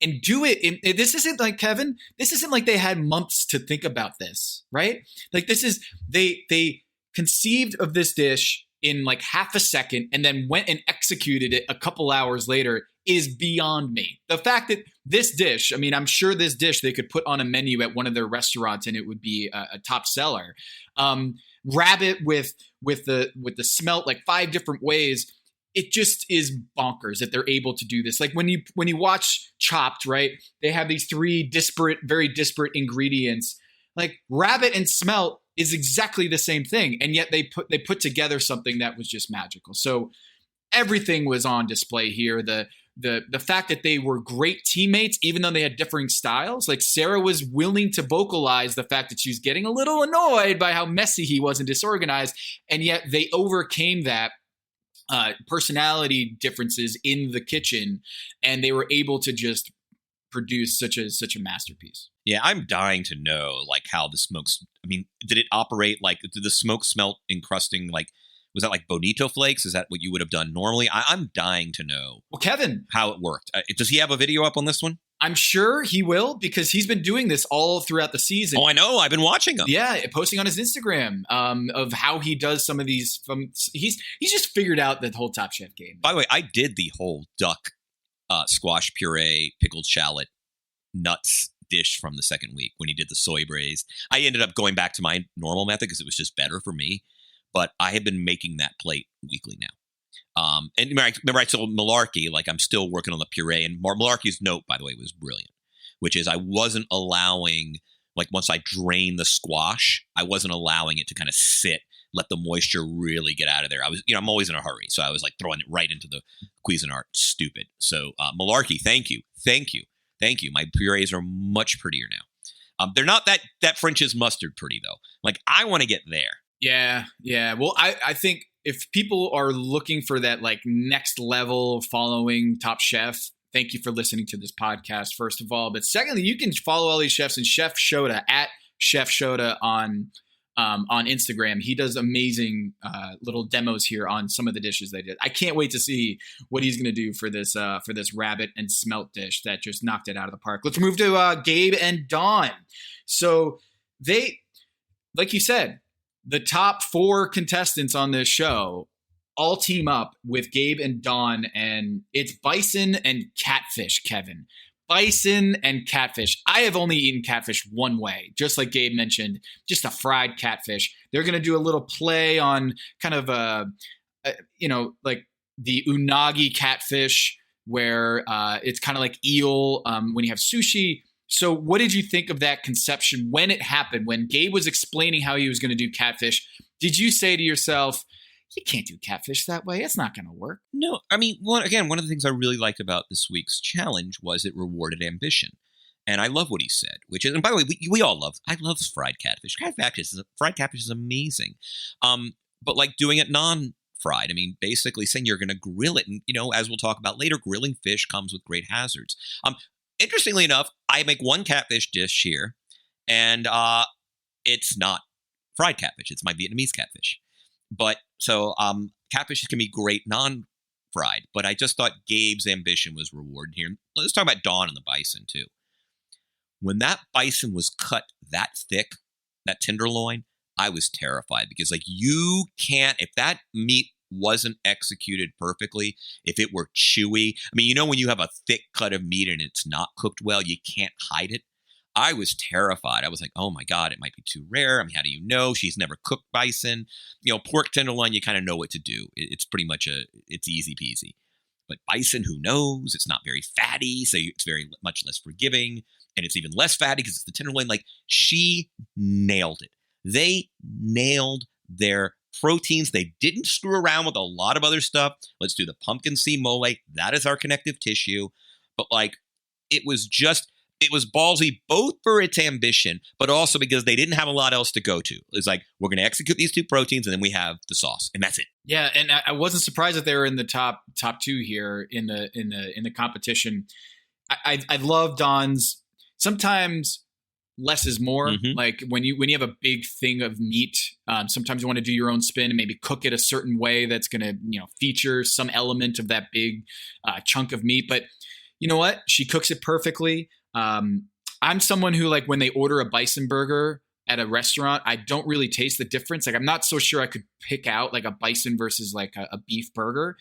and do it. This isn't like, Kevin, this isn't like they had months to think about this, right? Like this is, they conceived of this dish in like half a second and then went and executed it a couple hours later is beyond me. The fact that this dish, I mean, I'm sure this dish they could put on a menu at one of their restaurants and it would be a top seller. Rabbit with the smelt, like 5 different ways. It just is bonkers that they're able to do this. Like when you watch Chopped, right? They have these 3 very disparate ingredients. Like rabbit and smelt is exactly the same thing, and yet they put together something that was just magical. So everything was on display here. The fact that they were great teammates, even though they had differing styles. Like Sarah was willing to vocalize the fact that she was getting a little annoyed by how messy he was and disorganized, and yet they overcame that personality differences in the kitchen, and they were able to just produce such a masterpiece. Yeah, I'm dying to know like how the smokes. I mean, did it operate like? Did the smoke smelt encrusting like? Was that like bonito flakes? Is that what you would have done normally? I'm dying to know. Well, Kevin, how it worked. Does he have a video up on this one? I'm sure he will, because he's been doing this all throughout the season. Oh, I know. I've been watching him. Yeah, posting on his Instagram of how he does some of these. He's just figured out the whole Top Chef game. By the way, I did the whole duck squash puree, pickled shallot, nuts dish from the second week when he did the soy braised. I ended up going back to my normal method because it was just better for me. But I have been making that plate weekly now. And remember I told Malarkey, like I'm still working on the puree. And Malarkey's note, by the way, was brilliant, which is I wasn't allowing, like once I drained the squash, I wasn't allowing it to kind of sit, let the moisture really get out of there. I was, I'm always in a hurry. So I was like throwing it right into the Cuisinart. Stupid. So Malarkey, thank you. My purees are much prettier now. They're not that French's mustard pretty though. Like I want to get there. Yeah. Well, I think if people are looking for that like next level following Top Chef, thank you for listening to this podcast, first of all. But secondly, you can follow all these chefs and Chef Shota at Chef Shota on Instagram. He does amazing little demos here on some of the dishes they did. I can't wait to see what he's going to do for this rabbit and smelt dish that just knocked it out of the park. Let's move to Gabe and Dawn. So they, like you said, the top 4 contestants on this show all team up with Gabe and Dawn, and it's bison and catfish, Kevin. Bison and catfish. I have only eaten catfish one way, just like Gabe mentioned, just a fried catfish. They're going to do a little play on kind of like the unagi catfish, where it's kind of like eel when you have sushi. So what did you think of that conception when it happened? When Gabe was explaining how he was going to do catfish, did you say to yourself, you can't do catfish that way. It's not going to work. No, I mean, one of the things I really liked about this week's challenge was it rewarded ambition. And I love what he said, which is, and by the way, we all I love fried catfish. Fried catfish is amazing. But like doing it non-fried, I mean, basically saying you're going to grill it. And, as we'll talk about later, grilling fish comes with great hazards. Interestingly enough, I make one catfish dish here, and it's not fried catfish. It's my Vietnamese catfish. But so catfish can be great non fried, but I just thought Gabe's ambition was rewarded here. Let's talk about Dawn and the bison too. When that bison was cut that thick, that tenderloin, I was terrified because like you can't, if that meat wasn't executed perfectly, if it were chewy, I mean, you know, when you have a thick cut of meat and it's not cooked well, you can't hide it. I was terrified. I was like, oh my God, it might be too rare. I mean, how do you know? She's never cooked bison. You know, pork tenderloin, you kind of know what to do. It's pretty much it's easy peasy. But bison, who knows? It's not very fatty, so it's very much less forgiving. And it's even less fatty because it's the tenderloin. Like, she nailed it. They nailed their proteins. They didn't screw around with a lot of other stuff. Let's do the pumpkin seed mole. That is our connective tissue. But like, it was ballsy both for its ambition, but also because they didn't have a lot else to go to. It's like, we're going to execute these 2 proteins and then we have the sauce and that's it. Yeah. And I wasn't surprised that they were in the top 2 here in the competition. I love Dawn's. Sometimes less is more. Mm-hmm. Like when you have a big thing of meat, sometimes you want to do your own spin and maybe cook it a certain way that's going to, feature some element of that big chunk of meat. But you know what? She cooks it perfectly. I'm someone who, like, when they order a bison burger at a restaurant, I don't really taste the difference. Like, I'm not so sure I could pick out like a bison versus like a beef burger.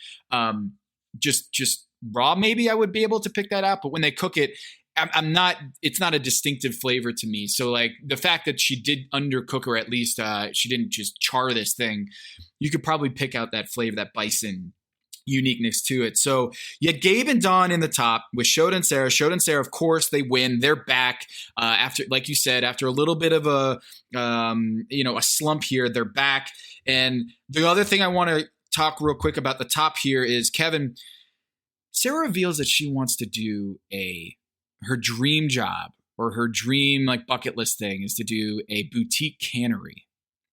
Just raw, maybe I would be able to pick that out. But when they cook it, I'm not, it's not a distinctive flavor to me. So like the fact that she did undercook, or at least she didn't just char this thing, you could probably pick out that flavor, that bison uniqueness to it. So you had Gabe and Dawn in the top with Shota and Sarah. Shota and Sarah, of course, they win. They're back after, like you said, after a little bit of a slump here. They're back. And the other thing I want to talk real quick about the top here is, Kevin, Sarah reveals that she wants to do her dream job, or her dream like bucket list thing is to do a boutique cannery.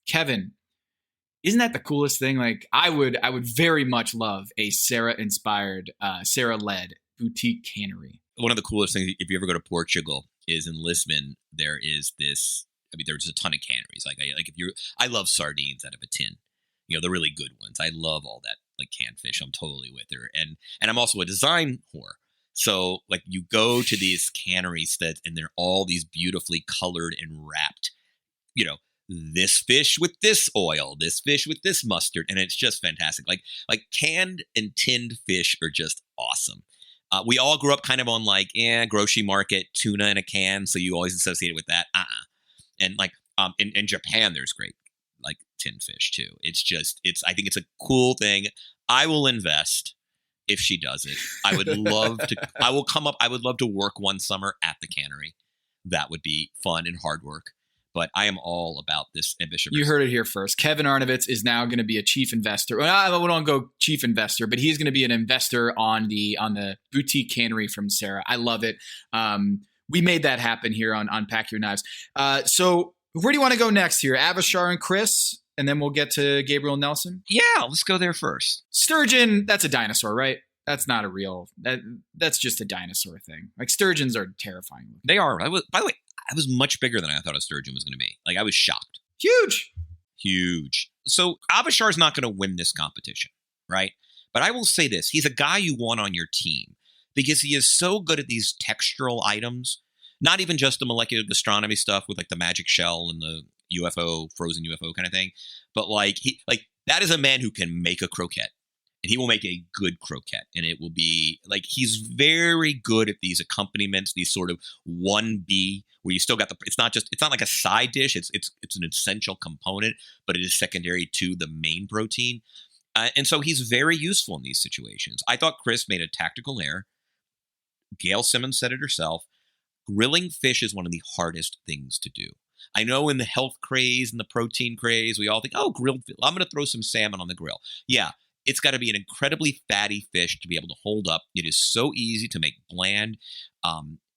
Kevin, isn't that the coolest thing? Like, I would very much love a Sarah-inspired, Sarah-led boutique cannery. One of the coolest things, if you ever go to Portugal, is in Lisbon. There is this. I mean, there's a ton of canneries. I love sardines out of a tin. The really good ones. I love all that, like, canned fish. I'm totally with her, and I'm also a design whore. So, like, you go to these canneries and they're all these beautifully colored and wrapped, this fish with this oil, this fish with this mustard, and it's just fantastic. Like canned and tinned fish are just awesome. We all grew up kind of on grocery market tuna in a can, so you always associate it with that. And like in Japan, there's great like tinned fish too. I think it's a cool thing. I will invest if she does it. I would love to. I would love to work one summer at the cannery. That would be fun and hard work. But I am all about this ambition. You heard it here first. Kevin Arnovitz is now going to be a chief investor. Well, I won't go chief investor, but he's going to be an investor on the boutique cannery from Sarah. I love it. We made that happen here on Pack Your Knives. So where do you want to go next here? Avishar and Chris, and then we'll get to Gabriel Nelson? Yeah, let's go there first. Sturgeon, that's a dinosaur, right? That's not a real. That's just a dinosaur thing. Like, sturgeons are terrifying. They are. By the way, I was much bigger than I thought a sturgeon was going to be. Like, I was shocked. Huge. So Avishar's not going to win this competition, right? But I will say this. He's a guy you want on your team because he is so good at these textural items, not even just the molecular gastronomy stuff with like the magic shell and the UFO, frozen UFO kind of thing. But that is a man who can make a croquette. And he will make a good croquette. And it will be like, he's very good at these accompaniments, these sort of 1B, where you still got it's not like a side dish. It's an essential component, but it is secondary to the main protein. And so he's very useful in these situations. I thought Chris made a tactical error. Gail Simmons said it herself. Grilling fish is one of the hardest things to do. I know in the health craze and the protein craze, we all think, oh, grilled fish. I'm going to throw some salmon on the grill. Yeah. It's got to be an incredibly fatty fish to be able to hold up. It is so easy to make bland.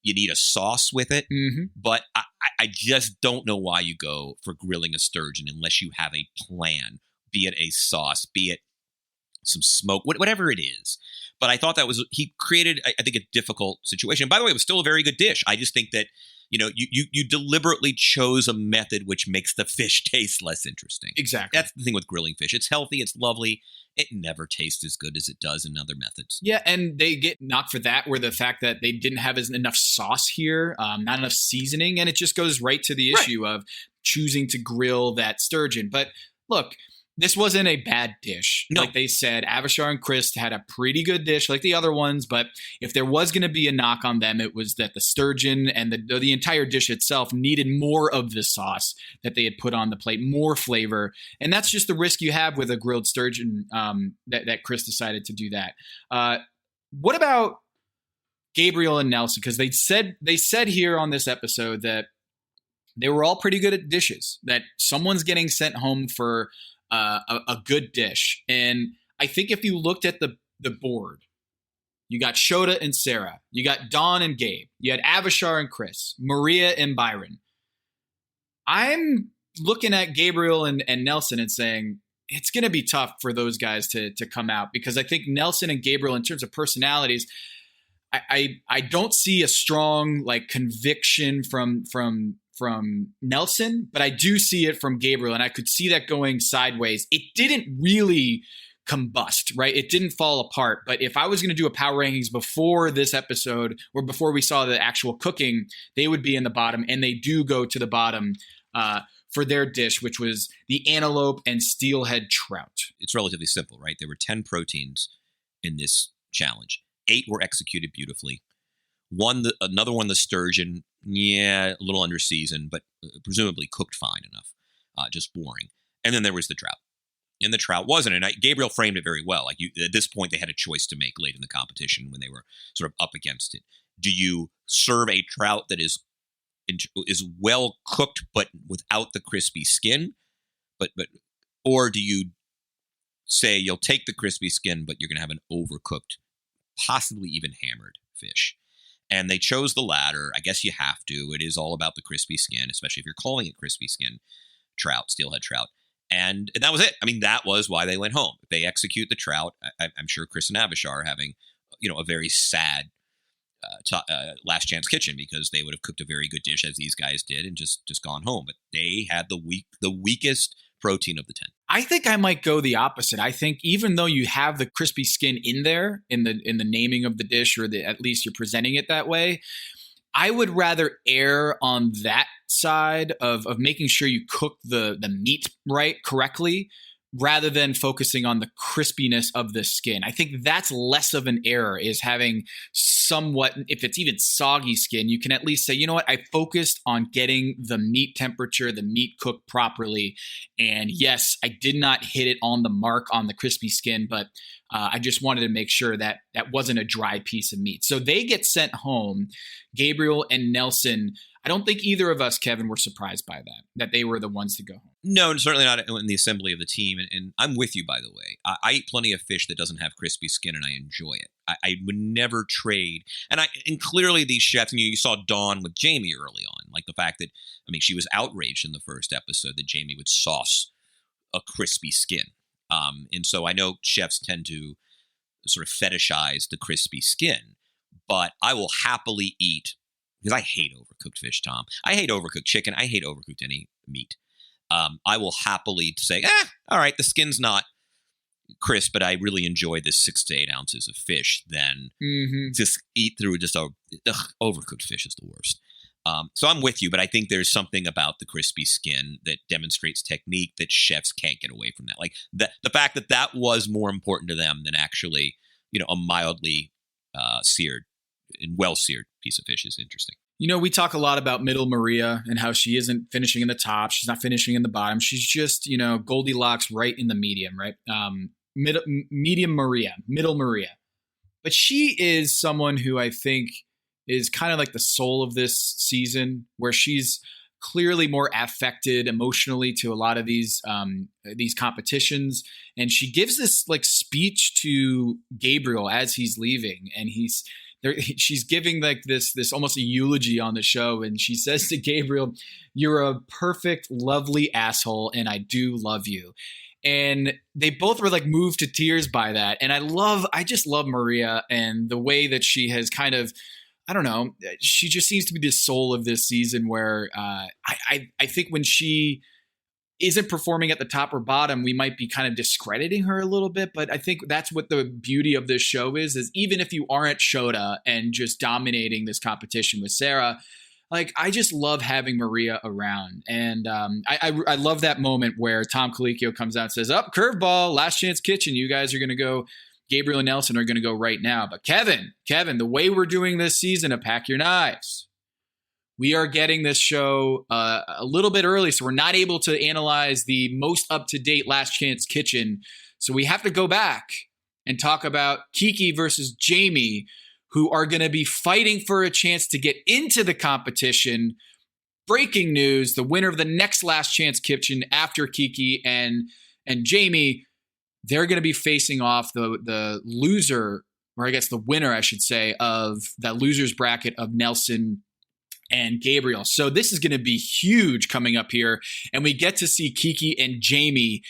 You need a sauce with it. Mm-hmm. But I just don't know why you go for grilling a sturgeon unless you have a plan, be it a sauce, be it some smoke, whatever it is. But I thought he created, I think, a difficult situation. By the way, it was still a very good dish. I just think that, You deliberately chose a method which makes the fish taste less interesting. Exactly. That's the thing with grilling fish. It's healthy. It's lovely. It never tastes as good as it does in other methods. Yeah, and they get knocked for that, where the fact that they didn't have enough sauce here, not enough seasoning, and it just goes right to the issue of choosing to grill that sturgeon. But look, this wasn't a bad dish. No. Like they said, Avishar and Chris had a pretty good dish like the other ones, but if there was going to be a knock on them, it was that the sturgeon and the entire dish itself needed more of the sauce that they had put on the plate, more flavor. And that's just the risk you have with a grilled sturgeon, that Chris decided to do that. What about Gabriel and Nelson? Because they said here on this episode that they were all pretty good at dishes, that someone's getting sent home for a good dish. And I think if you looked at the board, you got Shota and Sarah, you got Dawn and Gabe, you had Avishar and Chris, Maria and Byron. I'm looking at Gabriel and Nelson and saying it's going to be tough for those guys to come out, because I think Nelson and Gabriel, in terms of personalities, I don't see a strong like conviction from Nelson, but I do see it from Gabriel, and I could see that going sideways. It didn't really combust, right? It didn't fall apart. But if I was going to do a power rankings before this episode, or before we saw the actual cooking, they would be in the bottom, and they do go to the bottom for their dish, which was the antelope and steelhead trout. It's relatively simple, right? There were 10 proteins in this challenge. 8 were executed beautifully. Another one, the sturgeon, a little under seasoned, but presumably cooked fine enough, just boring. And then there was the trout. And the trout wasn't. And Gabriel framed it very well. Like at this point, they had a choice to make late in the competition when they were sort of up against it. Do you serve a trout that is well cooked but without the crispy skin, or do you say you'll take the crispy skin, but you're going to have an overcooked, possibly even hammered fish? And they chose the latter. I guess you have to. It is all about the crispy skin, especially if you're calling it crispy skin trout, steelhead trout. And that was it. I mean, that was why they went home. If they execute the trout, I'm sure Chris and Avishar are having, a very sad last chance kitchen, because they would have cooked a very good dish, as these guys did, and just gone home. But they had the weakest protein of the 10. I think I might go the opposite. I think even though you have the crispy skin in there in the naming of the dish, or at least you're presenting it that way, I would rather err on that side of making sure you cook the meat correctly, rather than focusing on the crispiness of the skin. I think that's less of an error, is having somewhat, if it's even soggy skin, you can at least say, you know what, I focused on getting the meat temperature, the meat cooked properly. And yes, I did not hit it on the mark on the crispy skin, but I just wanted to make sure that that wasn't a dry piece of meat. So they get sent home. Gabriel and Nelson, I don't think either of us, Kevin, were surprised by that they were the ones to go home. No, certainly not in the assembly of the team. And I'm with you, by the way. I eat plenty of fish that doesn't have crispy skin, and I enjoy it. I would never trade. And clearly these chefs, and you saw Dawn with Jamie early on, like the fact that, she was outraged in the first episode that Jamie would sauce a crispy skin. And so I know chefs tend to sort of fetishize the crispy skin, but I will happily eat, because I hate overcooked fish, Tom. I hate overcooked chicken. I hate overcooked any meat. I will happily say, all right, the skin's not crisp, but I really enjoy this 6 to 8 ounces of fish, then just eat through overcooked fish is the worst. So I'm with you, but I think there's something about the crispy skin that demonstrates technique that chefs can't get away from that. Like the fact that was more important to them than actually, a mildly seared and well-seared piece of fish is interesting. We talk a lot about middle Maria and how she isn't finishing in the top. She's not finishing in the bottom. She's just, Goldilocks right in the medium, right? Medium Maria, middle Maria. But she is someone who I think is kind of like the soul of this season, where she's clearly more affected emotionally to a lot of these competitions. And she gives this like speech to Gabriel as he's leaving, and she's giving like this almost a eulogy on the show. And she says to Gabriel, "You're a perfect, lovely asshole, and I do love you." And they both were like moved to tears by that. And I just love Maria and the way that she has kind of I don't know. She just seems to be the soul of this season where I think when she isn't performing at the top or bottom, we might be kind of discrediting her a little bit. But I think that's what the beauty of this show is even if you aren't Shota and just dominating this competition with Sarah, like, I just love having Maria around. And I love that moment where Tom Colicchio comes out and says, curveball, last chance kitchen. You guys are going to go. Gabriel and Nelson are going to go right now. But Kevin, the way we're doing this season of Pack Your Knives, we are getting this show a little bit early, so we're not able to analyze the most up-to-date Last Chance Kitchen. So we have to go back and talk about Kiki versus Jamie, who are going to be fighting for a chance to get into the competition. Breaking news, the winner of the next Last Chance Kitchen after Kiki and Jamie, they're going to be facing off the loser, or I guess the winner, I should say, of that loser's bracket of Nelson and Gabriel. So this is going to be huge coming up here. And we get to see Kiki and Jamie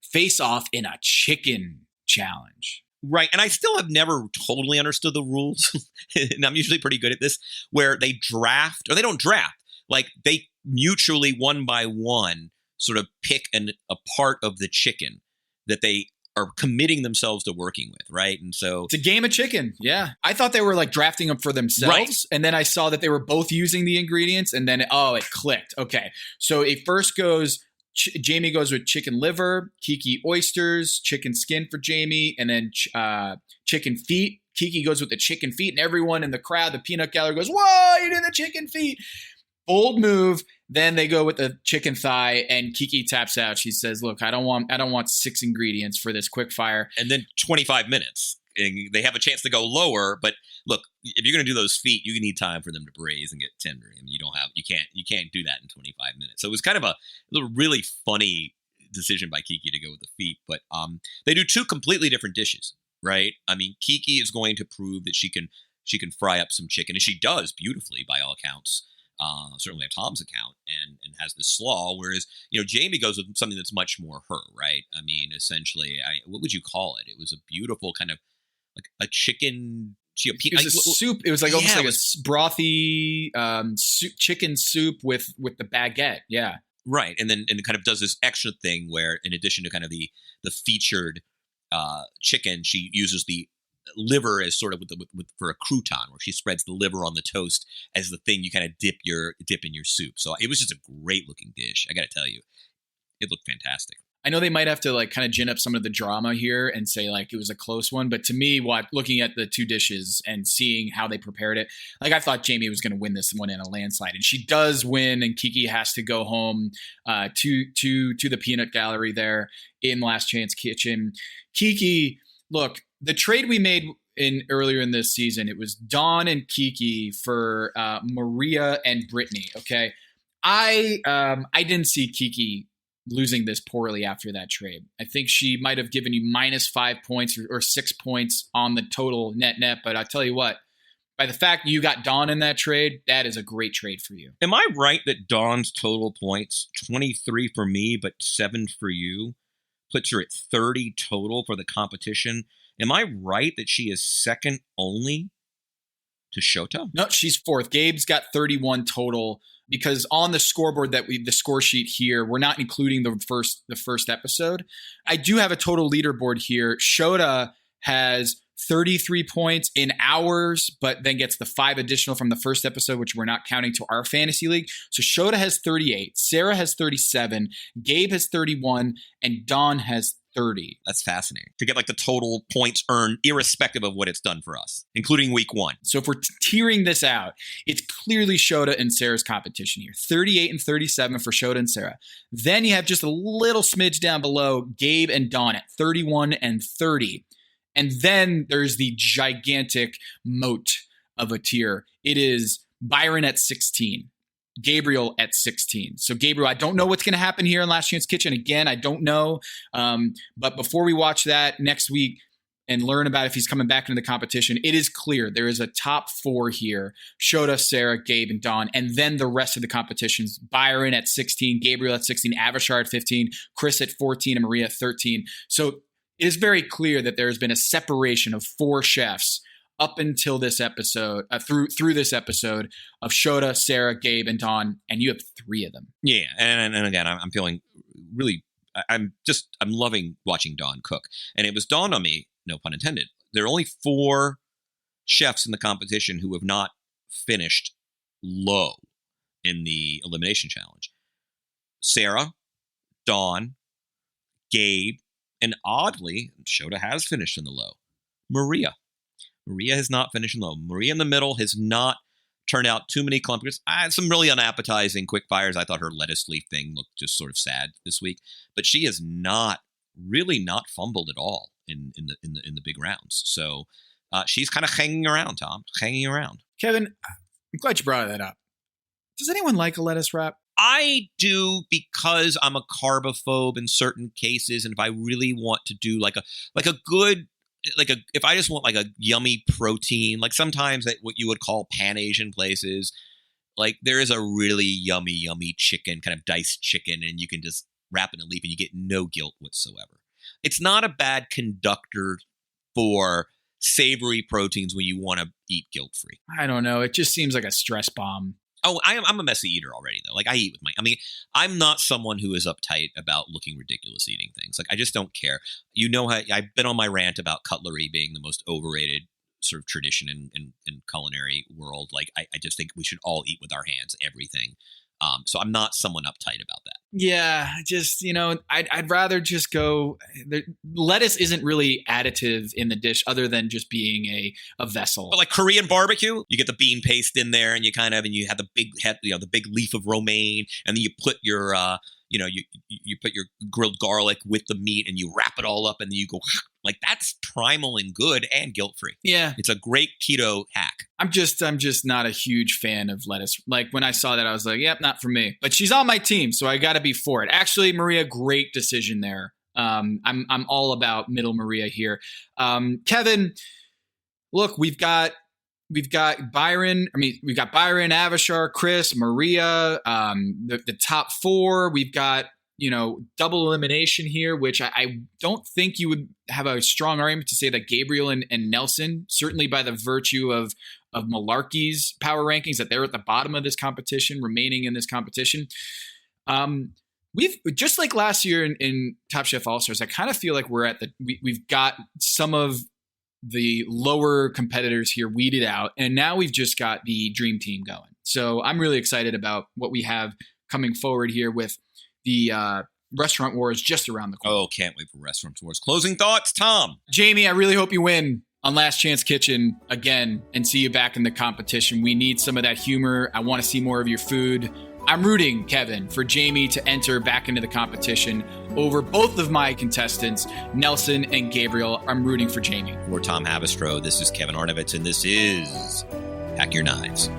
face off in a chicken challenge. Right. And I still have never totally understood the rules. And I'm usually pretty good at this, where they draft, or they don't draft. Like, they mutually, one by one, sort of pick a part of the chicken that they are committing themselves to working with, right? And so it's a game of chicken. Yeah. I thought they were like drafting them for themselves. Right. And then I saw that they were both using the ingredients, and then, it clicked. Okay. So it first goes, Jamie goes with chicken liver, Kiki oysters, chicken skin for Jamie, and then chicken feet. Kiki goes with the chicken feet, and everyone in the crowd, the peanut gallery, goes, whoa, you did the chicken feet. Bold move. Then they go with the chicken thigh, and Kiki taps out. She says, look, I don't want 6 ingredients for this quick fire. And then 25 minutes. And they have a chance to go lower, but look, if you're going to do those feet, you need time for them to braise and get tender. And you can't do that in 25 minutes. So it was kind of a really funny decision by Kiki to go with the feet. But they do 2 completely different dishes, right? I mean, Kiki is going to prove that she can fry up some chicken, and she does beautifully by all accounts. Certainly on Tom's account, and has the slaw, whereas Jamie goes with something that's much more her, right? I mean, essentially, what would you call it? It was a beautiful kind of like a chicken. It was a soup. It was like almost like a brothy chicken soup with the baguette. Yeah, right. And then it kind of does this extra thing where, in addition to kind of the featured chicken, she uses the liver as sort of with for a crouton, where she spreads the liver on the toast as the thing you kind of dip in your soup. So it was just a great looking dish. I got to tell you, it looked fantastic. I know they might have to like kind of gin up some of the drama here and say like it was a close one, but to me, looking at the 2 dishes and seeing how they prepared it, like I thought Jamie was going to win this one in a landslide, and she does win, and Kiki has to go home to the peanut gallery there in Last Chance Kitchen. Kiki, look, the trade we made earlier in this season, it was Dawn and Kiki for Maria and Brittany. Okay, I didn't see Kiki losing this poorly after that trade. I think she might have given you -5 points or 6 points on the total net. But I tell you what, by the fact you got Dawn in that trade, that is a great trade for you. Am I right that Dawn's total points, 23 for me, but 7 for you, puts her at 30 total for the competition? Am I right that she is second only to Shota? No, she's 4th. Gabe's got 31 total, because on the scoreboard the score sheet here, we're not including the first episode. I do have a total leaderboard here. Shota has 33 points in ours, but then gets the 5 additional from the first episode, which we're not counting to our fantasy league. So Shota has 38, Sarah has 37, Gabe has 31, and Dawn has 30. That's fascinating. To get like the total points earned, irrespective of what it's done for us, including week 1. So if we're tearing this out, it's clearly Shota and Sarah's competition here. 38 and 37 for Shota and Sarah. Then you have just a little smidge down below, Gabe and Dawn at 31 and 30. And then there's the gigantic moat of a tier. It is Byron at 16. Gabriel at 16. So Gabriel, I don't know what's going to happen here in Last Chance Kitchen. Again, I don't know. But before we watch that next week and learn about if he's coming back into the competition, it is clear there is a top 4 here. Shota, Sarah, Gabe, and Dawn. And then the rest of the competitions, Byron at 16, Gabriel at 16, Avishar at 15, Chris at 14, and Maria at 13. So it is very clear that there has been a separation of 4 chefs up until this episode, through this episode of Shota, Sarah, Gabe, and Dawn, and you have 3 of them. Yeah, and again, I'm feeling really, I'm loving watching Dawn cook. And it was dawned on me, no pun intended, there are only 4 chefs in the competition who have not finished low in the elimination challenge. Sarah, Dawn, Gabe, and oddly, Shota has finished in the low. Maria has not finished in low. Maria in the middle has not turned out too many clumpers. I had some really unappetizing quick fires. I thought her lettuce leaf thing looked just sort of sad this week, but she has not fumbled at all in the big rounds. So she's kind of hanging around, Tom, hanging around. Kevin, I'm glad you brought that up. Does anyone like a lettuce wrap? I do, because I'm a carbophobe in certain cases, and if I really want to do if I just want like a yummy protein, like sometimes at what you would call Pan Asian places, like there is a really yummy chicken, kind of diced chicken, and you can just wrap it in a leaf and you get no guilt whatsoever. It's not a bad conductor for savory proteins when you want to eat guilt-free. I don't know. It just seems like a stress bomb. Oh, I'm a messy eater already, though. Like, I eat with I'm not someone who is uptight about looking ridiculous eating things. Like, I just don't care. You know how I've been on my rant about cutlery being the most overrated sort of tradition in culinary world. Like, I just think we should all eat with our hands, everything. So I'm not someone uptight about that. Yeah, just, I'd rather just go. Lettuce isn't really additive in the dish other than just being a vessel. But like Korean barbecue, you get the bean paste in there, and you have the big head, the big leaf of romaine, and then you put your you put your grilled garlic with the meat, and you wrap it all up, and then you go like, that's primal and good and guilt-free. Yeah, it's a great keto hack. I'm just not a huge fan of lettuce. Like, when I saw that, I was like, yep, not for me. But she's on my team, so I got to be for it. Actually, Maria, great decision there. I'm all about middle Maria here. Kevin, look, we've got Byron. We've got Byron, Avishar, Chris, Maria, the top 4. We've got, double elimination here, which I don't think you would have a strong argument to say that Gabriel and Nelson, certainly by the virtue of Malarkey's power rankings, that they're at the bottom of this competition, remaining in this competition. We've, just like last year in Top Chef All-Stars, I kind of feel like we've got some of the lower competitors here weeded out, and now we've just got the dream team going. So I'm really excited about what we have coming forward here with the Restaurant Wars just around the corner. Oh, can't wait for Restaurant Wars. Closing thoughts, Tom. Jamie, I really hope you win on Last Chance Kitchen again and see you back in the competition. We need some of that humor. I want to see more of your food. I'm rooting, Kevin, for Jamie to enter back into the competition over both of my contestants, Nelson and Gabriel. I'm rooting for Jamie. For Tom Havistro, this is Kevin Arnovitz, and this is Pack Your Knives.